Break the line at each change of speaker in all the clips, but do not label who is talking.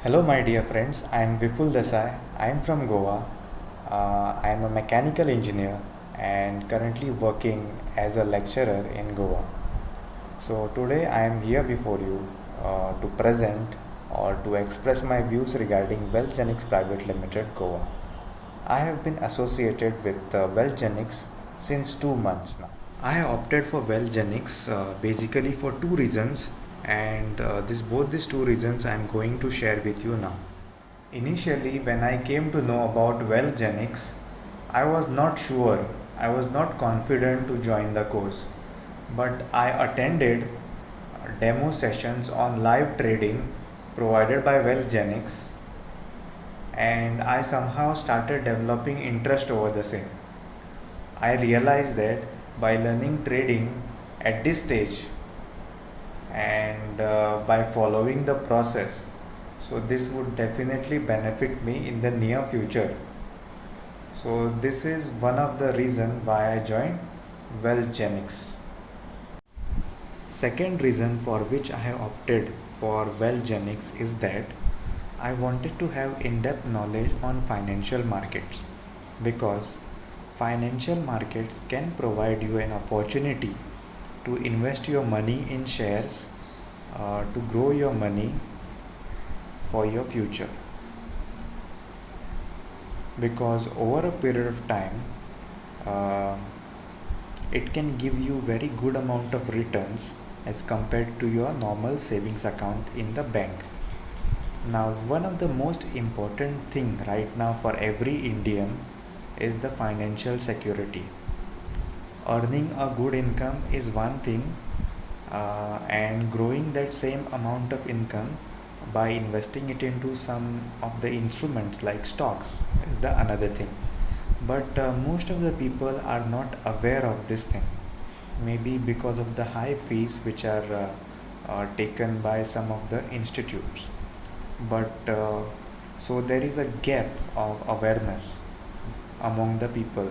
Hello, my dear friends. I am Vipul Desai. I am from Goa. I am a mechanical engineer and currently working as a lecturer in Goa. So, today I am here before you to present or to express my views regarding Wellgenics Private Limited, Goa. I have been associated with Wellgenics since 2 months now. I opted for Wellgenics basically for two reasons, and both these two reasons I am going to share with you now. Initially, when I came to know about Wellgenics, I was not sure, I was not confident to join the course. But I attended demo sessions on live trading provided by Wellgenics, and I somehow started developing interest over the same. I realized that by learning trading at this stage and by following the process, so this would definitely benefit me in the near future. So this is one of the reason why I joined Wellgenics. Second reason for which I have opted for Wellgenics is that I wanted to have in-depth knowledge on financial markets, because financial markets can provide you an opportunity to invest your money in shares, to grow your money for your future. Because over a period of time, uh, it can give you very good amount of returns as compared to your normal savings account in the bank. Now, one of the most important thing right now for every Indian is the financial security. Earning a good income is one thing, and growing that same amount of income by investing it into some of the instruments like stocks is the another thing. But most of the people are not aware of this thing, maybe because of the high fees which are taken by some of the institutes. But so there is a gap of awareness among the people.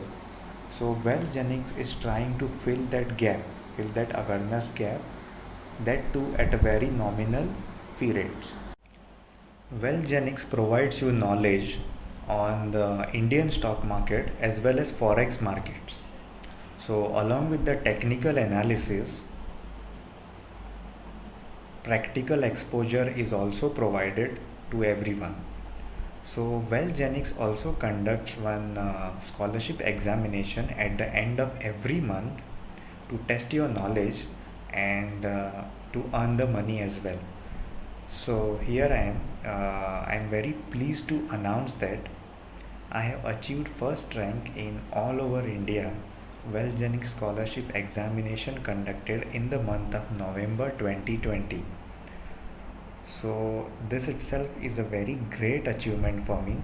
So Wellgenics is trying to fill that gap, fill that awareness gap, that too at a very nominal fee rates. Wellgenics provides you knowledge on the Indian stock market as well as forex markets. So along with the technical analysis, practical exposure is also provided to everyone. So Wellgenics also conducts one scholarship examination at the end of every month to test your knowledge and to earn the money as well. So here I am. I am very pleased to announce that I have achieved first rank in all over India Wellgenics scholarship examination conducted in the month of November 2020. So this itself is a very great achievement for me,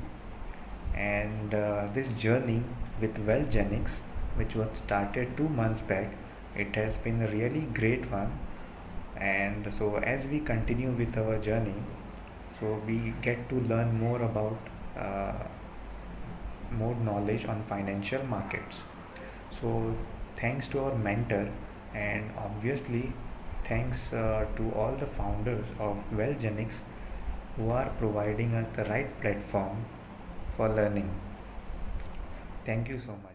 and this journey with Wellgenics, which was started 2 months back, it has been a really great one. And so as we continue with our journey, so we get to learn more about uh, more knowledge on financial markets. So thanks to our mentor, and obviously thanks to all the founders of Wellgenics who are providing us the right platform for learning. Thank you so much.